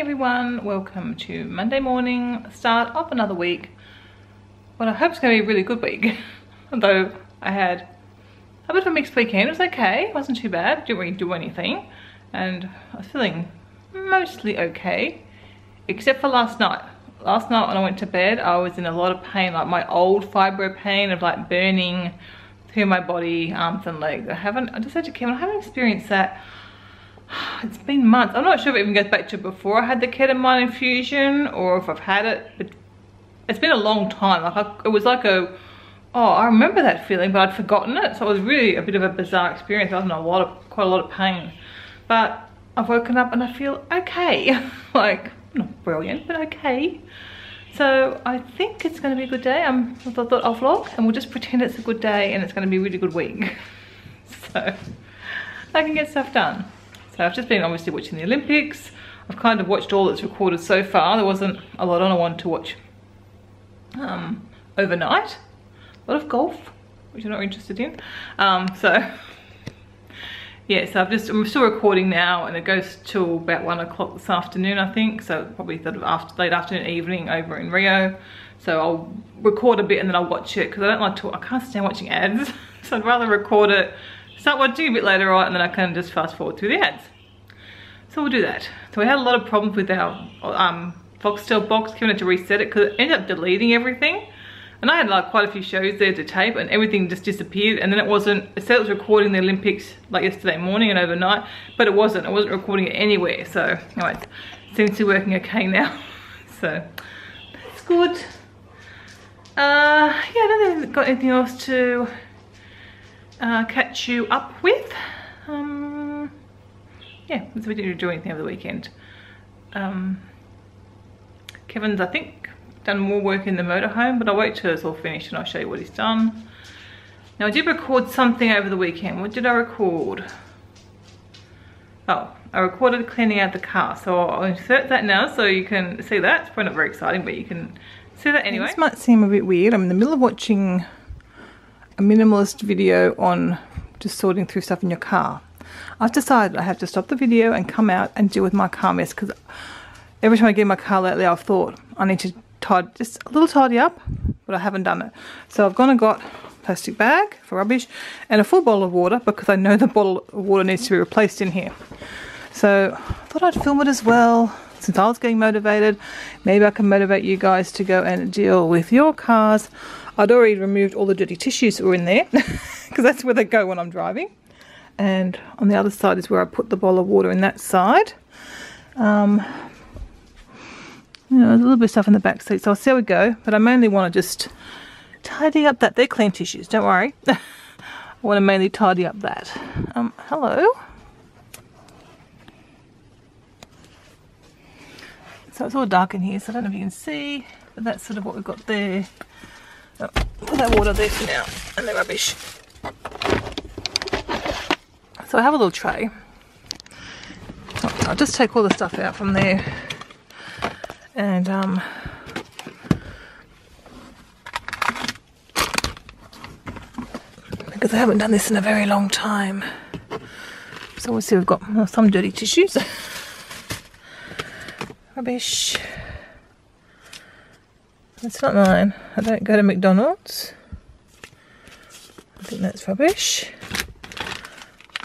everyone, welcome to Monday morning, start of another week. What I hope is going to be a really good week. Although I had a bit of a mixed weekend. It was okay, it wasn't too bad, didn't really do anything. And I was feeling mostly okay, except for last night. Last night when I went to bed, I was in a lot of pain, like my old fibro pain of like burning through my body, arms and legs. I just said to Kevin, I haven't experienced that. It's been months. I'm not sure if it even goes back to before I had the ketamine infusion or if I've had it, but it's been a long time. Like it was like oh, I remember that feeling, but I'd forgotten it. So it was really a bit of a bizarre experience. I was in quite a lot of pain, but I've woken up and I feel okay. Like not brilliant, but okay. So I think it's going to be a good day. I thought I'll vlog and we'll just pretend it's a good day and it's going to be a really good week. So I can get stuff done. So I've just been obviously watching the Olympics. I've kind of watched all that's recorded so far. There wasn't a lot on. I wanted to watch overnight. A lot of golf, which I'm not interested in. So yeah, so I'm still recording now, and it goes till about 1 o'clock this afternoon, I think. So probably sort of late afternoon, evening over in Rio. So I'll record a bit and then I'll watch it because I don't like to. I can't stand watching ads. So I'd rather record it, start watching a bit later on, and then I can just fast forward through the ads. So we'll do that. So we had a lot of problems with our Foxtel box. Kevin had to reset it because it ended up deleting everything. And I had like quite a few shows there to tape and everything just disappeared. And then it said it was recording the Olympics like yesterday morning and overnight, but it wasn't recording it anywhere. So anyway, it seems to be working okay now. So that's good. Yeah, I don't think I've got anything else to catch you up with. Yeah, so we didn't do anything over the weekend. Kevin's, I think, done more work in the motorhome, but I'll wait till it's all finished and I'll show you what he's done. Now I did record something over the weekend. What did I record? Oh, I recorded cleaning out the car. So I'll insert that now so you can see that. It's probably not very exciting, but you can see that anyway. This might seem a bit weird. I'm in the middle of watching a minimalist video on just sorting through stuff in your car. I've decided I have to stop the video and come out and deal with my car mess, because every time I get in my car lately I've thought I need to just a little tidy up, but I haven't done it. So I've gone and got a plastic bag for rubbish and a full bottle of water, because I know the bottle of water needs to be replaced in here. So I thought I'd film it as well. Since I was getting motivated, maybe I can motivate you guys to go and deal with your cars. I'd already removed all the dirty tissues that were in there because that's where they go when I'm driving. And on the other side is where I put the bottle of water in that side. You know, there's a little bit of stuff in the back seat, so I'll see how we go. But I mainly want to just tidy up that. They're clean tissues, don't worry. I want to mainly tidy up that. Hello. So it's all dark in here, so I don't know if you can see, but that's sort of what we've got there. Oh, put that water there for now, and the rubbish. So I have a little tray. I'll just take all the stuff out from there. And because I haven't done this in a very long time. So we'll see, we've got some dirty tissues. Rubbish. That's not mine. I don't go to McDonald's. I think that's rubbish.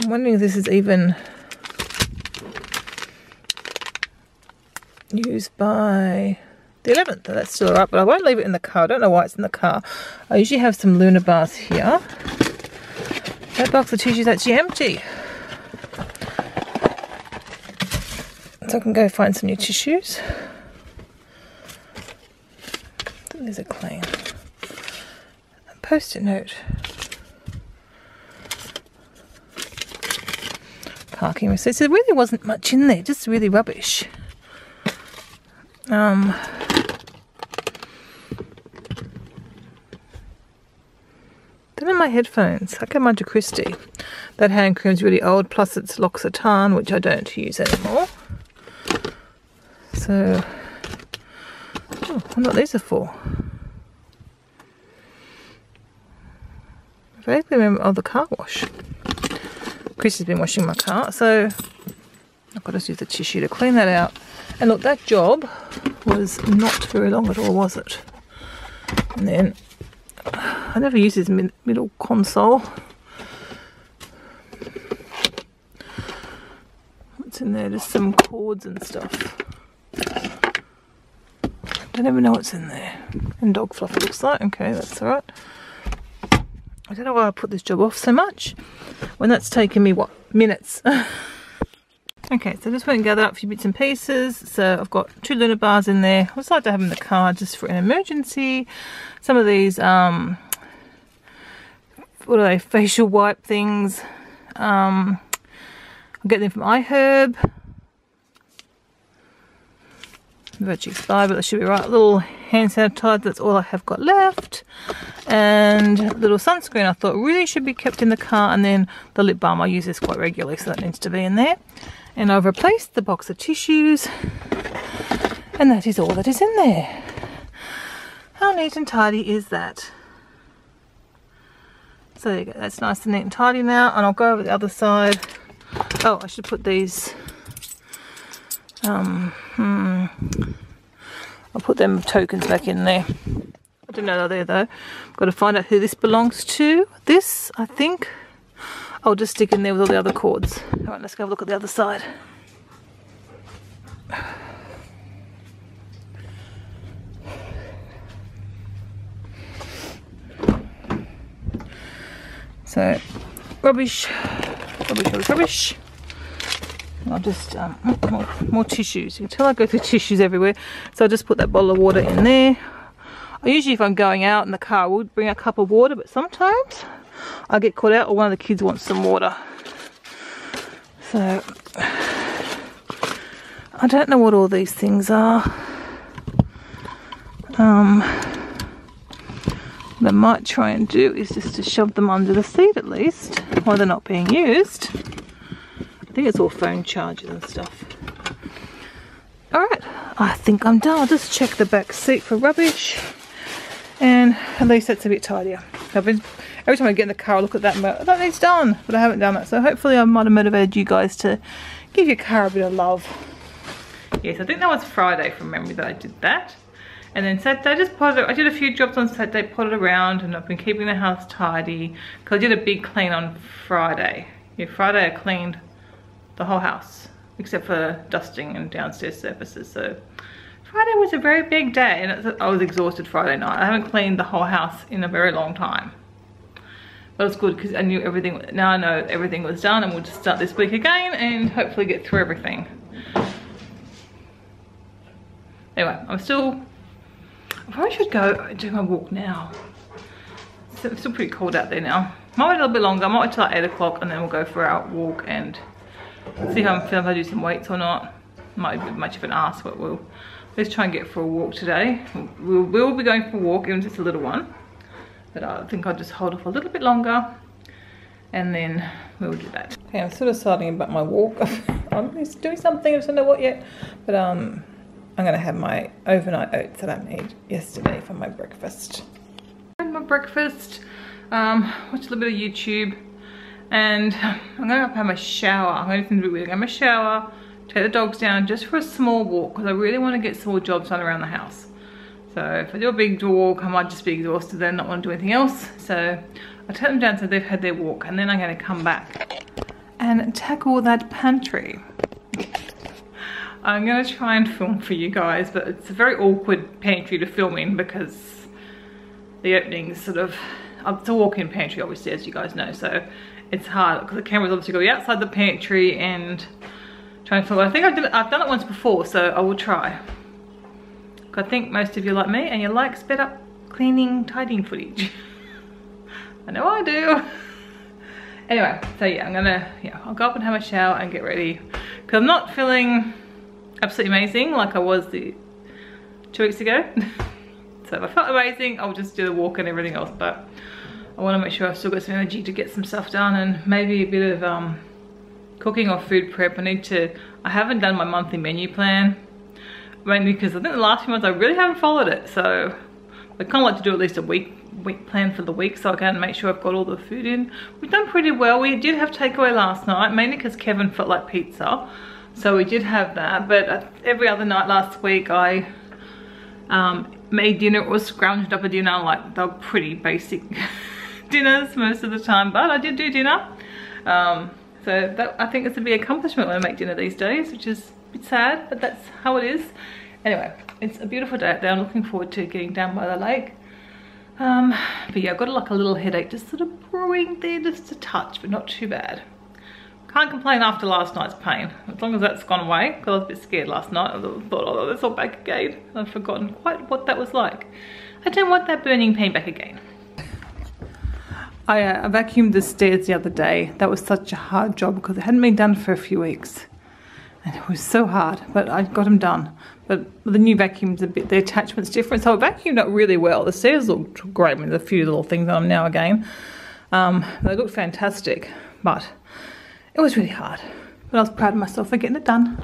I'm wondering if this is even used by the 11th. That's still alright, but I won't leave it in the car. I don't know why it's in the car. I usually have some Luna bars here. That box of tissues actually empty. So I can go find some new tissues. I think these are clean. A post-it note. Parking receipts. There really wasn't much in there, just really rubbish. Then in my headphones, I got Monte Cristi. That hand cream's really old, plus it's L'Occitane, which I don't use anymore. So, oh, I wonder what these are for. I vaguely remember, oh, the car wash. Chris has been washing my car, so I I'll just use the tissue to clean that out. And look, that job was not very long at all, was it? And then I never use this middle console. What's in there? Just some cords and stuff. I don't even know what's in there. And dog fluff, it looks like. Okay, that's alright. I don't know why I put this job off so much when that's taken me, what, minutes. Okay, so I just went and gathered up a few bits and pieces. So I've got 2 Luna bars in there. I just like to have them in the car just for an emergency. Some of these, what are they, facial wipe things. I'll get them from iHerb. Virtually expired, but that should be right. Little hand sanitizer, that's all I have got left. And a little sunscreen I thought really should be kept in the car, and then the lip balm, I use this quite regularly, so that needs to be in there. And I've replaced the box of tissues, and that is all that is in there. How neat and tidy is that? So there you go, that's nice and neat and tidy now, and I'll go over the other side. Oh, I should put these I'll put them tokens back in there. I don't know they're there though. Got to find out who this belongs to. This, I think, I'll just stick in there with all the other cords. Alright, let's go have a look at the other side. So, rubbish. I'll just, more tissues. You can tell I go through tissues everywhere. So I'll just put that bottle of water in there. I usually, if I'm going out in the car, I would bring a cup of water, but sometimes I get caught out or one of the kids wants some water. So, I don't know what all these things are. What I might try and do is just to shove them under the seat at least, while they're not being used. I think it's all phone chargers and stuff. Alright, I think I'm done. I'll just check the back seat for rubbish, and at least that's a bit tidier. Every time I get in the car I look at that and go, that needs done, but I haven't done that. So hopefully I might have motivated you guys to give your car a bit of love. Yes, I think that was Friday from memory that I did that. And then Saturday I did a few jobs on Saturday, potted around, and I've been keeping the house tidy because I did a big clean on Friday. Yeah, Friday I cleaned the whole house except for dusting and downstairs surfaces. So Friday was a very big day, and I was exhausted Friday night. I haven't cleaned the whole house in a very long time, but it's good because I knew everything. Now I know everything was done, and we'll just start this week again and hopefully get through everything. Anyway, I probably should go do my walk now. It's still pretty cold out there now. Might wait a little bit longer. I might wait till like 8 o'clock and then we'll go for our walk and see how I'm feeling, if I do some weights or not. Might be much of an ask, but let's try and get for a walk today. We'll be going for a walk, even if it's a little one. But I think I'll just hold off a little bit longer and then we'll do that. Okay, I'm sort of deciding about my walk. I'm just doing something, I just don't know what yet. But I'm gonna have my overnight oats that I made yesterday for my breakfast. I had my breakfast, watched a little bit of YouTube, and I'm gonna have my shower. I'm going to do it. I'm gonna shower, take the dogs down just for a small walk because I really want to get small jobs done around the house. So if I do a big walk, I might just be exhausted then, not want to do anything else. So I'll take them down so they've had their walk, and then I'm gonna come back and tackle that pantry. I'm going to try and film for you guys, but it's a very awkward pantry to film in because the opening is sort of, it's a walk-in pantry obviously, as you guys know, so it's hard because the camera's obviously going to be outside the pantry and trying to film. I think I've done it once before, so I will try. I think most of you like me and you like sped up cleaning, tidying footage. I know I do. Anyway, so yeah, I'll go up and have a shower and get ready because I'm not feeling absolutely amazing like I was 2 weeks ago. So if I felt amazing, I'll just do the walk and everything else, but I want to make sure I've still got some energy to get some stuff done and maybe a bit of cooking or food prep. I haven't done my monthly menu plan, mainly because I think the last few months I really haven't followed it, so I kind of like to do at least a week plan for the week so I can make sure I've got all the food in. We've done pretty well. We did have takeaway last night, mainly because Kevin felt like pizza. So we did have that, but every other night last week I made dinner. It was scrounged up a dinner, like they were pretty basic dinners most of the time, but I did do dinner. So that, I think it's a big accomplishment when I make dinner these days, which is a bit sad, but that's how it is. Anyway, it's a beautiful day out there. I'm looking forward to getting down by the lake. But yeah, I've got like a little headache just sort of brewing there, just a touch, but not too bad. Can't complain after last night's pain, as long as that's gone away, because I was a bit scared last night. I thought, oh, it's all back again. I've forgotten quite what that was like. I don't want that burning pain back again. I vacuumed the stairs the other day. That was such a hard job because it hadn't been done for a few weeks. And it was so hard, but I got them done. But the new vacuum's a bit, the attachment's different, so I vacuumed it really well. The stairs looked great with a few little things on them now again. They look fantastic, but it was really hard. But I was proud of myself for getting it done.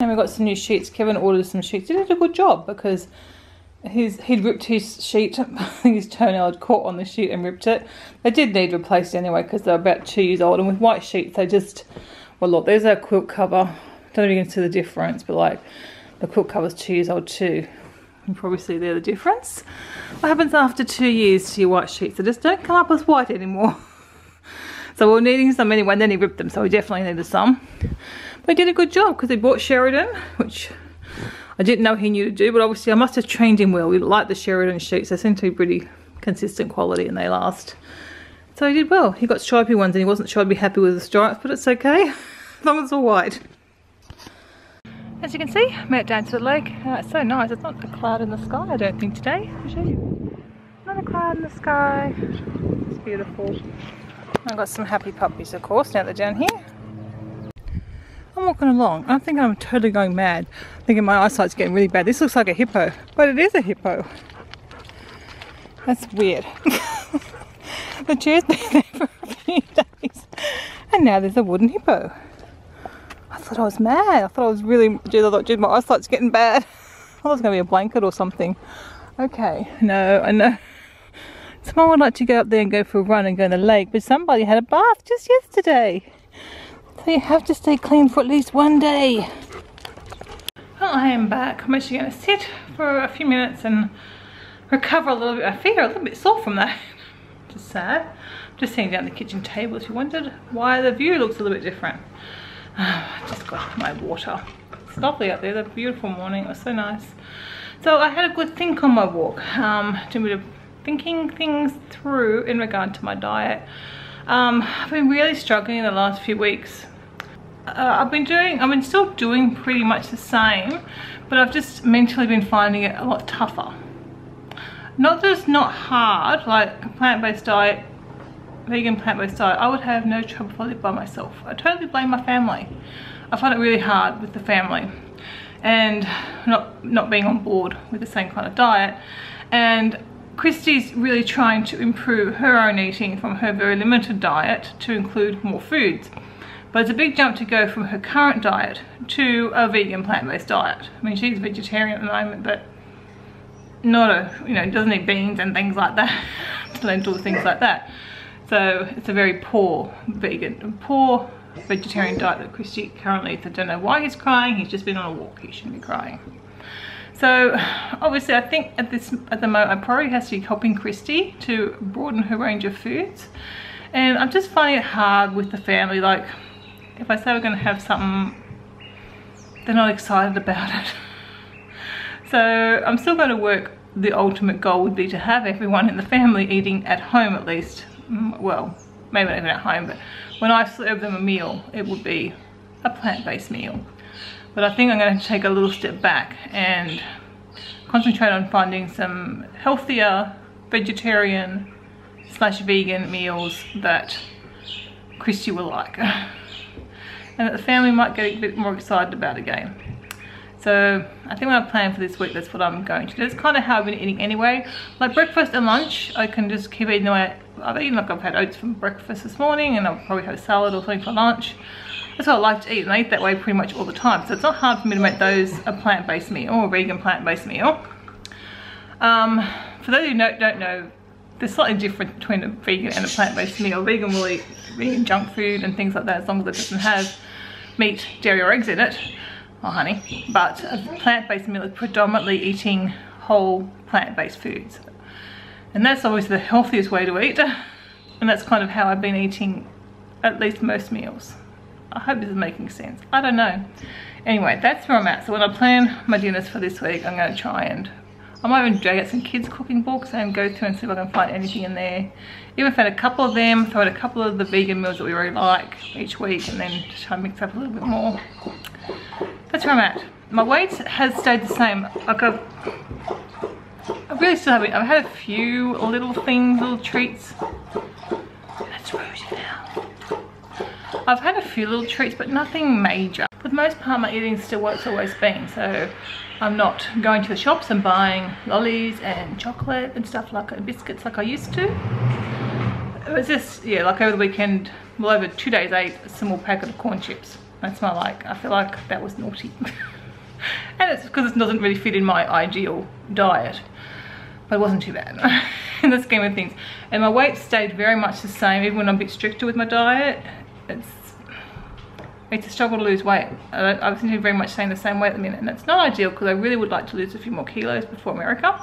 And we got some new sheets. Kevin ordered some sheets. He did a good job because he'd ripped his sheet. I think his toenail had caught on the sheet and ripped it. They did need replaced anyway because they're about 2 years old, and with white sheets they just, well look, there's our quilt cover. Don't know if you can see the difference, but like the quilt cover's 2 years old too. You can probably see there the difference. What happens after 2 years to your white sheets? They just don't come up as white anymore. So we were needing some anyway, and then he ripped them, so we definitely needed some. But he did a good job because he bought Sheridan, which I didn't know he knew to do, but obviously I must have trained him well. We like the Sheridan sheets. They seem to be pretty consistent quality and they last. So he did well. He got stripy ones and he wasn't sure I'd be happy with the stripes, but it's okay, as long as it's all white. As you can see, I made it down to the lake. It's so nice. It's not a cloud in the sky, I don't think, today. I'll show you. Not a cloud in the sky. It's beautiful. I've got some happy puppies, of course, now they're down here. I'm walking along. I think I'm totally going mad, thinking my eyesight's getting really bad. This looks like a hippo, but it is a hippo. That's weird. The chair's been there for a few days, and now there's a wooden hippo. I thought I was mad. I thought I was really, geez, my eyesight's getting bad. I thought it was going to be a blanket or something. Okay, no, I know. Someone would like to go up there and go for a run and go in the lake, but somebody had a bath just yesterday. So you have to stay clean for at least one day. Well, I am back. I'm actually going to sit for a few minutes and recover a little bit. My feet are a little bit sore from that. Just sad. Just sitting down at the kitchen table if you wondered why the view looks a little bit different. I just got my water. It's lovely up there. The beautiful morning. It was so nice. So I had a good think on my walk. Doing a bit of thinking things through in regard to my diet. I've been really struggling in the last few weeks. I've been still doing pretty much the same, but I've just mentally been finding it a lot tougher. Not that it's not hard, like a plant-based diet, vegan plant-based diet, I would have no trouble if I lived by myself. I totally blame my family. I find it really hard with the family and not being on board with the same kind of diet. And Christy's really trying to improve her own eating from her very limited diet to include more foods. But it's a big jump to go from her current diet to a vegan plant-based diet. I mean, she's vegetarian at the moment, but not doesn't eat beans and things like that, lentils, things like that. So it's a very poor vegetarian diet that Christy currently eats. I don't know why he's crying. He's just been on a walk. He shouldn't be crying. So obviously I think at the moment my priority has to be helping Christy to broaden her range of foods. And I'm just finding it hard with the family. Like if I say we're going to have something, they're not excited about it. So I'm still going to work. The ultimate goal would be to have everyone in the family eating at home at least. Well, maybe not even at home, but when I serve them a meal, it would be a plant-based meal. But I think I'm going to take a little step back and concentrate on finding some healthier vegetarian / vegan meals that Christy will like. And that the family might get a bit more excited about again. So I think when I plan for this week, that's what I'm going to do. That's kind of how I've been eating anyway. Like breakfast and lunch, I can just keep eating the way I've eaten. Like I've had oats for breakfast this morning and I'll probably have a salad or something for lunch. That's what I like to eat, and I eat that way pretty much all the time. So it's not hard for me to make those a plant-based meal or a vegan plant-based meal. For those who don't know, there's slightly different between a vegan and a plant-based meal. Vegan will eat vegan junk food and things like that as long as it doesn't have meat, dairy or eggs in it, or honey, but a plant-based meal is predominantly eating whole plant-based foods. And that's always the healthiest way to eat, and that's kind of how I've been eating at least most meals. I hope this is making sense. I don't know. Anyway, that's where I'm at. So when I plan my dinners for this week, I'm going to try and, I might even drag out some kids cooking books and go through and see if I can find anything in there. Even if I had a couple of them, throw in a couple of the vegan meals that we really like each week, and then just try and mix up a little bit more. That's where I'm at. My weight has stayed the same. Like I really still haven't. I've had a few little things, little treats. That's rosy now. I've had a few little treats, but nothing major. For the most part, my eating still what it's always been. So I'm not going to the shops and buying lollies and chocolate and stuff like that, biscuits like I used to. It was just, yeah, like over the weekend, well, over 2 days, I ate a small packet of corn chips. That's my I feel like that was naughty. And it's because it doesn't really fit in my ideal diet. But it wasn't too bad in the scheme of things. And my weight stayed very much the same, even when I'm a bit stricter with my diet. It's a struggle to lose weight. I seem to be very much staying the same weight at the minute, and it's not ideal because I really would like to lose a few more kilos before America.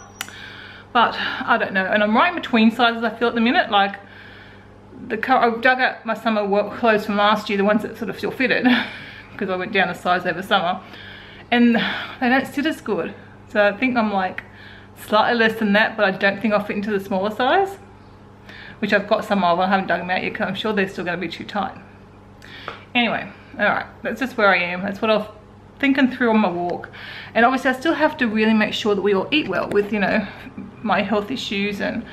But I don't know, and I'm right in between sizes I feel at the minute. Like I dug out my summer work clothes from last year, the ones that sort of still fitted, because I went down a size over summer, and they don't sit as good. So I think I'm like slightly less than that, but I don't think I'll fit into the smaller size, which I've got some of. I haven't dug them out yet because I'm sure they're still going to be too tight. Anyway, alright, that's just where I am. That's what I've thinking through on my walk. And obviously I still have to really make sure that we all eat well with, you know, my health issues and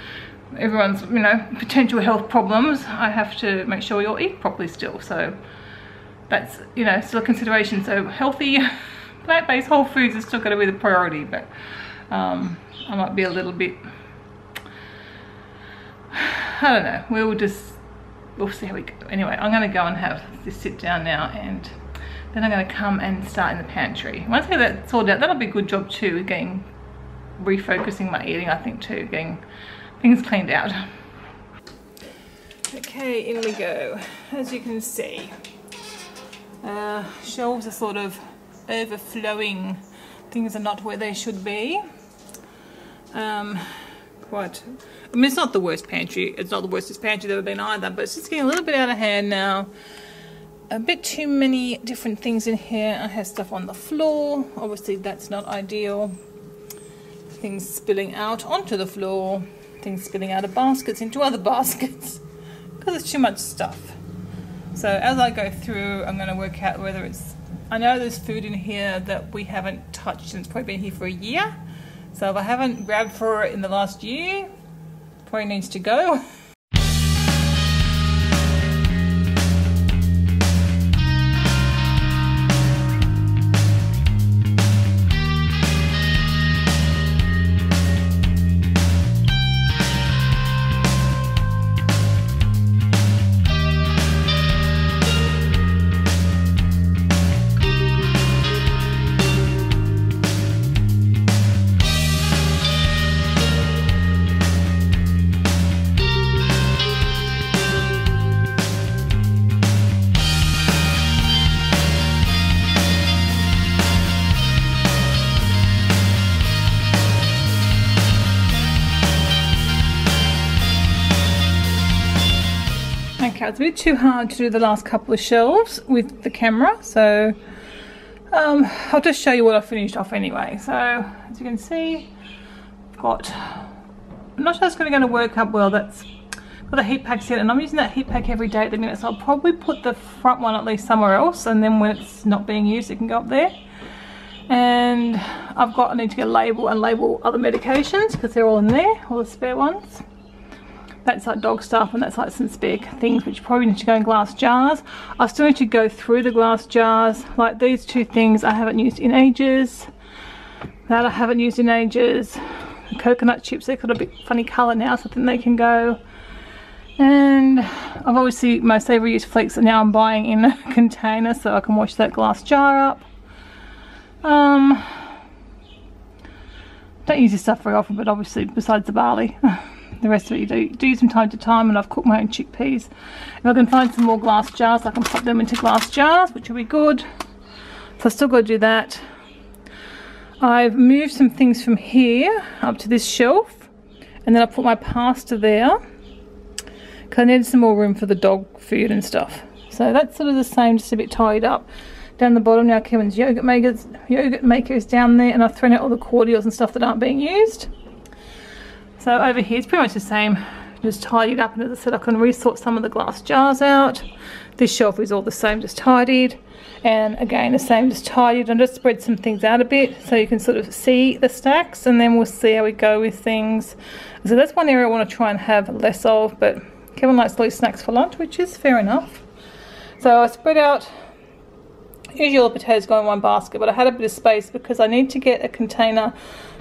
everyone's, you know, potential health problems. I have to make sure we all eat properly still. So that's, you know, still a consideration. So healthy plant-based whole foods is still going to be the priority, but I might be a little bit, I don't know, we'll see how we go. Anyway, I'm going to go and have this sit down now, and then I'm going to come and start in the pantry. Once I get that sorted out, that'll be a good job too, refocusing my eating, I think too, getting things cleaned out. Okay, in we go. As you can see, shelves are sort of overflowing. Things are not where they should be. I mean, it's not the worst pantry. It's not the worstest pantry there's ever been either, but it's just getting a little bit out of hand now. A bit too many different things in here. I have stuff on the floor. Obviously, that's not ideal. Things spilling out onto the floor. Things spilling out of baskets into other baskets because it's too much stuff. So as I go through, I'm going to work out whether it's... I know there's food in here that we haven't touched, and it's probably been here for a year. So if I haven't grabbed for it in the last year, probably needs to go. Okay, it's a bit too hard to do the last couple of shelves with the camera, so I'll just show you what I finished off anyway. So as you can see, I've got, I'm not sure it's going to work up well. That's got a heat pack set, and I'm using that heat pack every day at the minute, so I'll probably put the front one at least somewhere else, and then when it's not being used it can go up there. And I need to get a label and label other medications because they're all in there, all the spare ones. That's like dog stuff, and that's like some spare things which probably need to go in glass jars. I still need to go through the glass jars. Like these two things I haven't used in ages. That I haven't used in ages. The coconut chips, they've got a bit funny colour now, so I think they can go. And I've obviously, my savoury use flakes that now I'm buying in a container so I can wash that glass jar up. Don't use this stuff very often, but obviously besides the barley. the rest of it you do use from time to time, and I've cooked my own chickpeas. If I can find some more glass jars, I can pop them into glass jars, which will be good. So I've still got to do that. I've moved some things from here up to this shelf, and then I put my pasta there because I needed some more room for the dog food and stuff. So that's sort of the same, just a bit tied up. Down the bottom now, Kevin's yogurt maker is down there, and I've thrown out all the cordials and stuff that aren't being used. So over here it's pretty much the same, just tidied up, and as I said, I can resort some of the glass jars out. This shelf is all the same, just tidied, and again the same, just tidied. And just spread some things out a bit so you can sort of see the stacks, and then we'll see how we go with things. So that's one area I want to try and have less of, but Kevin likes to eat snacks for lunch, which is fair enough. So I spread out. Usually all the potatoes go in one basket, but I had a bit of space because I need to get a container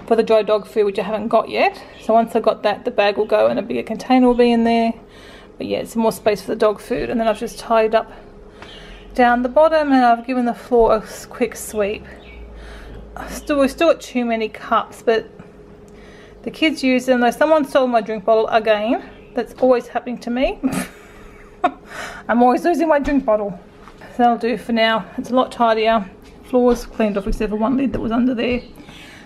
for the dry dog food, which I haven't got yet. So once I got that, the bag will go and a bigger container will be in there. But yeah, some more space for the dog food. And then I've just tied up down the bottom, and I've given the floor a quick sweep. We've still got too many cups, but the kids use them. Though someone stole my drink bottle again. That's always happening to me. I'm always losing my drink bottle. So that'll do for now. It's a lot tidier. Floor's cleaned off except for one lid that was under there.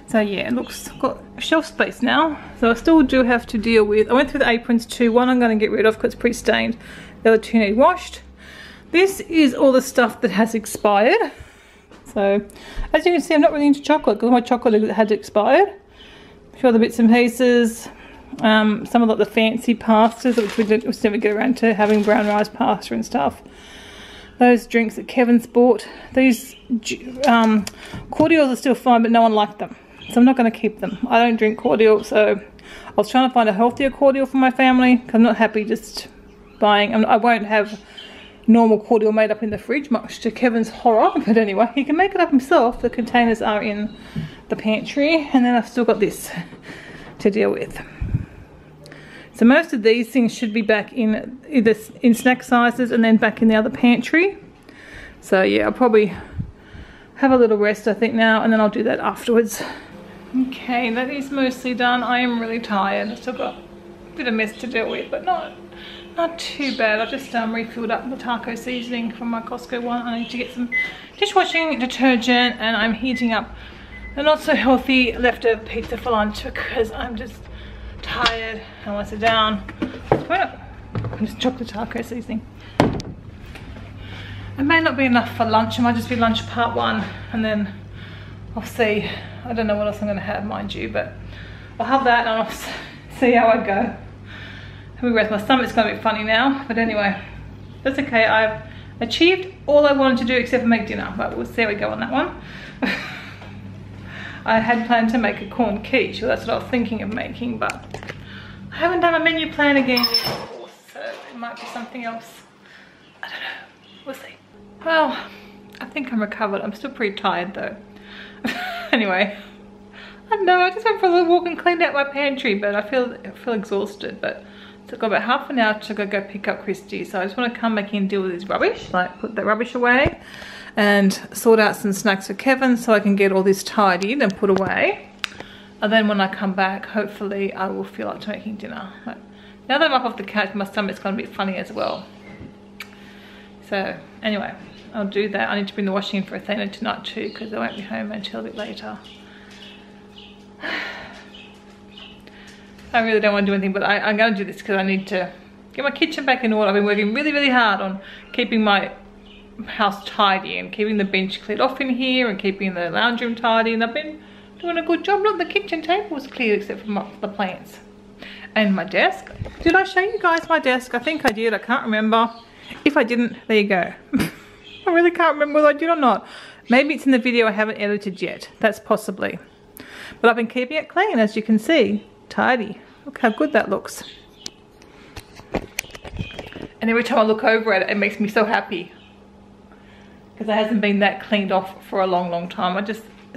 So yeah, it looks, got shelf space now. So I still do have to deal with, I went through the aprons too. One I'm going to get rid of because it's pretty stained. The other two need washed. This is all the stuff that has expired. So as you can see, I'm not really into chocolate because my chocolate had expired. A few other bits and pieces. Some of the fancy pastas, which we never get around to, having brown rice pasta and stuff. Those drinks that Kevin's bought. These cordials are still fine, but no one liked them. So I'm not going to keep them. I don't drink cordial, so I was trying to find a healthier cordial for my family because I'm not happy just buying. I won't have normal cordial made up in the fridge, much to Kevin's horror. But anyway, he can make it up himself. The containers are in the pantry, and then I've still got this to deal with. So most of these things should be back in either in snack sizes and then back in the other pantry. So yeah, I'll probably have a little rest I think now, and then I'll do that afterwards. Okay, that is mostly done. I am really tired. I've still got a bit of mess to deal with, but not too bad. I just refilled up the taco seasoning from my Costco one. I need to get some dishwashing detergent, and I'm heating up a not so healthy leftover pizza for lunch because I'm just tired. I want to sit down. And just chop the taco seasoning. It may not be enough for lunch. It might just be lunch part one, and then I'll see. I don't know what else I'm going to have, mind you, but I'll have that and I'll see how I go. Have a rest. My stomach's going to be funny now, but anyway, that's okay. I've achieved all I wanted to do except for make dinner, but we'll see how we go on that one. I had planned to make a corn quiche, well, that's what I was thinking of making, but I haven't done a menu plan again yet, of course, so it might be something else. I don't know. We'll see. Well, I think I'm recovered. I'm still pretty tired though. Anyway, I don't know, I just went for a little walk and cleaned out my pantry, but I feel exhausted. But so I've got about half an hour to go pick up Christy, so I just want to come back in and deal with this rubbish, like put that rubbish away and sort out some snacks for Kevin so I can get all this tidied and put away. And then when I come back, hopefully I will feel like making dinner. But now that I'm up off the couch, my stomach's gonna be funny as well. So anyway, I'll do that. I need to bring the washing in for Athena tonight too because I won't be home until a bit later. I really don't want to do anything, but I'm going to do this because I need to get my kitchen back in order. I've been working really hard on keeping my house tidy and keeping the bench cleared off in here and keeping the lounge room tidy, and I've been doing a good job. Look, the kitchen table was cleared except for the plants. And my desk. Did I show you guys my desk? I think I did. I can't remember. If I didn't, there you go. I really can't remember whether I did or not. Maybe it's in the video I haven't edited yet. That's possibly. But I've been keeping it clean, as you can see. Tidy. Look how good that looks. And every time I look over at it, it makes me so happy. Because it hasn't been that cleaned off for a long time. I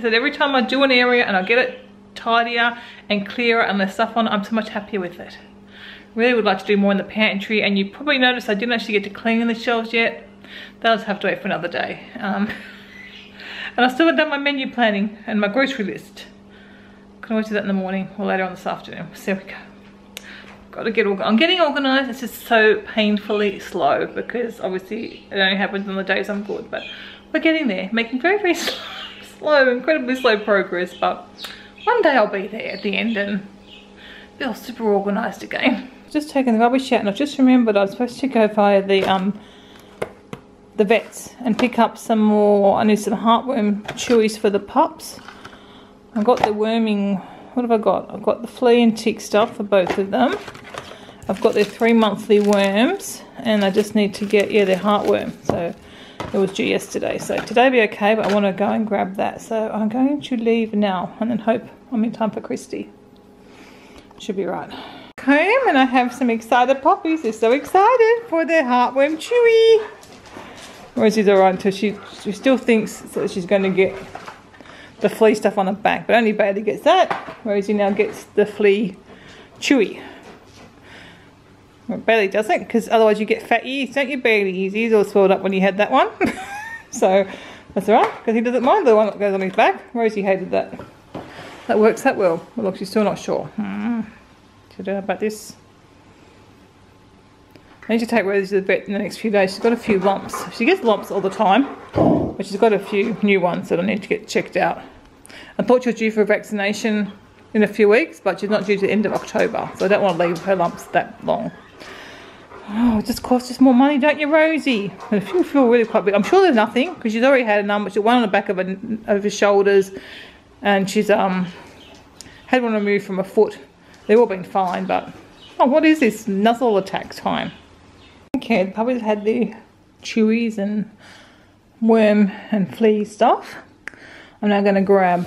said every time I do an area and I get it tidier and clearer and less stuff on it, I'm so much happier with it. Really would like to do more in the pantry, and you probably noticed I didn't actually get to clean the shelves yet. That'll just have to wait for another day. And I still haven't done my menu planning and my grocery list. Can always do that in the morning or later on this afternoon. So there we go. I'm getting organised. It's just so painfully slow because obviously it only happens on the days I'm good, but we're getting there, making very, very slow, incredibly slow progress, but one day I'll be there at the end and be all super organised again. Just taking the rubbish out, and I've just remembered I was supposed to go via the vets and pick up some more. I need some heartworm chewies for the pups. I've got the worming, what have I got? I've got the flea and tick stuff for both of them. I've got their 3 monthly worms, and I just need to get, yeah, their heartworm. So it was due yesterday, so today will be okay, but I want to go and grab that. So I'm going to leave now and then hope I'm in time for Christy. Should be right. Okay, and I have some excited puppies. They're so excited for their heartworm chewy. Rosie's alright until she still thinks that she's going to get the flea stuff on her back, but only Bailey gets that. Rosie now gets the flea chewy. Well, Bailey doesn't, because otherwise you get fat ears, don't you, Bailey? His ears all swelled up when you had that one. So that's alright, because he doesn't mind the one that goes on his back. Rosie hated that. That works that well. Well, look, she's still not sure. Should I do about this? I need to take Rosie to the vet in the next few days. She's got a few lumps. She gets lumps all the time, but she's got a few new ones that I need to get checked out. I thought she was due for a vaccination in a few weeks, but she's not due to the end of October, so I don't want to leave her lumps that long. Oh, it just costs us more money, don't you, Rosie? And if you feel really quite big, I'm sure there's nothing, because she's already had a number. She's one on the back of her shoulders, and she's had one removed from her foot. They've all been fine, but oh, what is this nuzzle attack time? Okay, the puppies had the chewies and worm and flea stuff. I'm now going to grab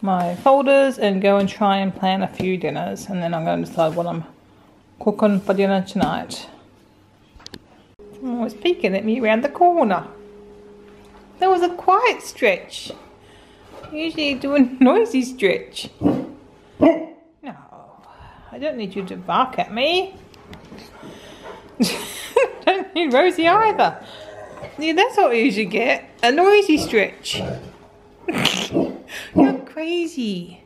my folders and go and try and plan a few dinners, and then I'm going to decide what I'm cooking for dinner tonight. Oh, it's peeking at me around the corner. That was a quiet stretch. Usually you do a noisy stretch. No, I don't need you to bark at me. Don't need Rosie either. Yeah, that's what we usually get. A noisy stretch. You're crazy.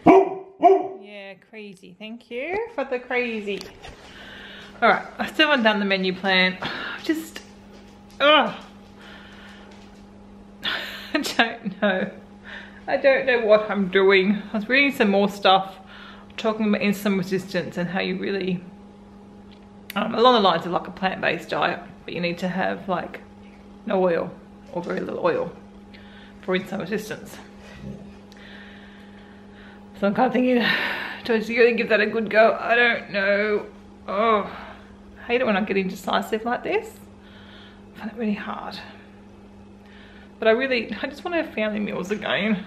Yeah, crazy. Thank you for the crazy. Alright, I still haven't done the menu plan. Just, I don't know. I don't know what I'm doing. I was reading some more stuff talking about insulin resistance and how you really, along the lines of like a plant-based diet, but you need to have like no oil or very little oil for insulin resistance. So I'm kind of thinking, do I really give that a good go? I don't know. Oh, I hate it when I get indecisive like this. I find it really hard. But I just want to have family meals again.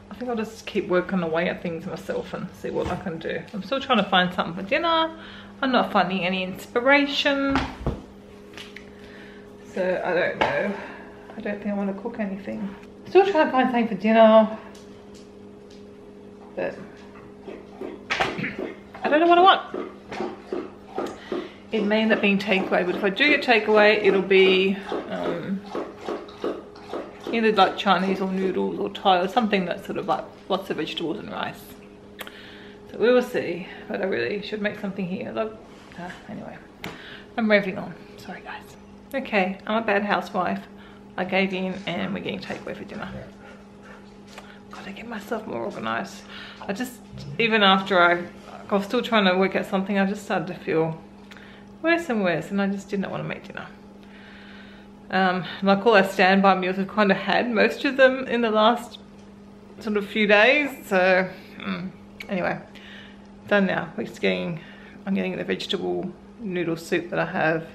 I think I'll just keep working away at things myself and see what I can do. I'm still trying to find something for dinner. I'm not finding any inspiration. So I don't know. I don't think I want to cook anything. Still trying to find something for dinner. But I don't know what I want. It may end up being takeaway, but if I do get takeaway, it'll be either like Chinese or noodles or Thai or something that's sort of like lots of vegetables and rice. So we will see, but I really should make something here. Anyway, I'm raving on. Sorry guys. Okay, I'm a bad housewife. I gave in and we're getting takeaway for dinner. Gotta get myself more organised. I just, even after I was still trying to work out something, I just started to feel worse and worse, and I just did not want to make dinner. Like all our standby meals, we've kind of had most of them in the last sort of few days. So anyway, done now. I'm getting the vegetable noodle soup that I have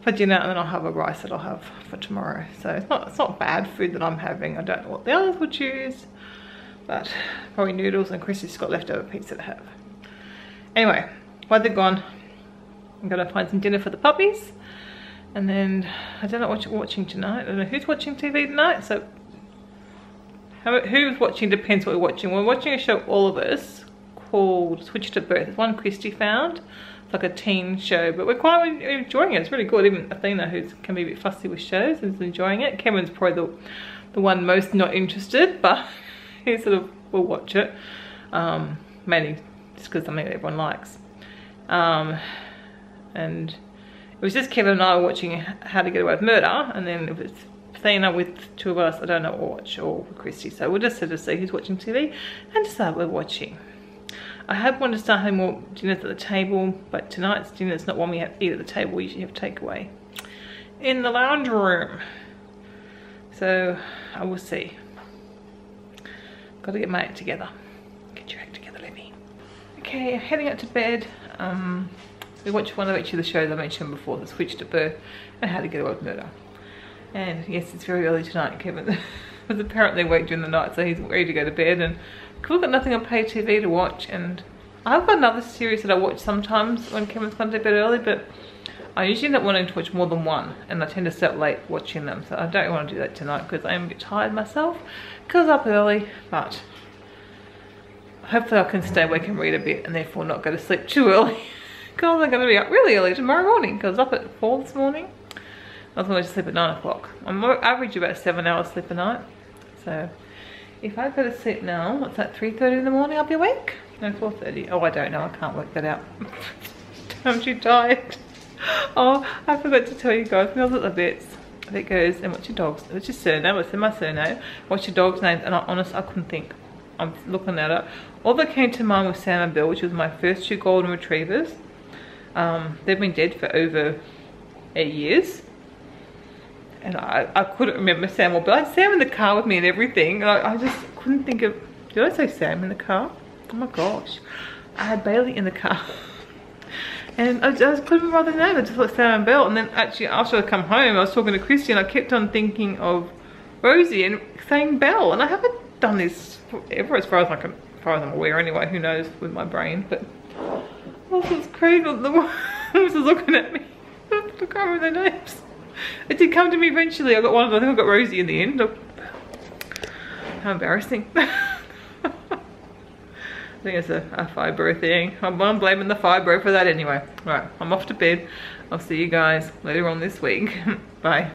for dinner, and then I'll have a rice that I'll have for tomorrow. So it's not bad food that I'm having. I don't know what the others would choose, but probably noodles, and Chrissy's got leftover pizza to have. Anyway, while they're gone, I'm gonna find some dinner for the puppies. And then, I don't know what you're watching tonight. I don't know who's watching TV tonight, so who's watching depends what we're watching. We're watching a show, all of us, called Switch to Birth. It's one Christy found. It's like a teen show, but we're quite enjoying it. It's really good. Even Athena, who can be a bit fussy with shows, is enjoying it. Cameron's probably the one most not interested, but he sort of will watch it. Mainly just because something that everyone likes. And it was just Kevin and I watching How to Get Away with Murder, and then if it's Athena with two of us, I don't know what to watch, or Christy. So we'll just sort of see who's watching TV and decide we're watching. I have wanted to start having more dinners at the table, but tonight's dinner is not one we have to eat at the table. We usually have takeaway in the lounge room. So I will see. Got to get my act together. Get your act together, Levy. Okay, heading up to bed. We watched one of actually the shows I mentioned before, The Switched at Birth and How to Get Away with Murder. And yes, it's very early tonight. Kevin was apparently awake during the night, so he's ready to go to bed. And we've got nothing on pay TV to watch. And I've got another series that I watch sometimes when Kevin's gone to bed early, but I usually end up wanting to watch more than one, and I tend to stay up late watching them. So I don't want to do that tonight because I am a bit tired myself. Because up early, but hopefully I can stay awake and read a bit, and therefore not go to sleep too early. Because I'm going to be up really early tomorrow morning, because I was up at 4 this morning. I was going to sleep at 9 o'clock. I'm average about 7 hours sleep a night. So if I go to sleep now, what's that, 3:30 in the morning, I'll be awake? No, 4:30. Oh, I don't know. I can't work that out. I'm too tired. Oh, I forgot to tell you guys, when I was at the vet's, it goes, and what's your dog's, it's your surname, it's in my surname, what's your dog's name? And I honestly, I couldn't think. I'm looking that up. All that came to mind was Sam and Bill, which was my first 2 golden retrievers. They've been dead for over 8 years. And I couldn't remember Sam or Bill. I had Sam in the car with me and everything. And I just couldn't think of, did I say Sam in the car? Oh my gosh. I had Bailey in the car. And I just couldn't remember the name. I just thought Sam and Bill. And then actually after I come home, I was talking to Christy and I kept on thinking of Rosie and saying Belle. And I haven't done this forever as far as I'm aware anyway. Who knows with my brain. But this was crazy. The woman was looking at me. I can't remember their names. It did come to me eventually. I got one of them. I think I got Rosie in the end. How embarrassing. I think it's a fibro thing. I'm blaming the fibro for that anyway. Right, I'm off to bed. I'll see you guys later on this week. Bye.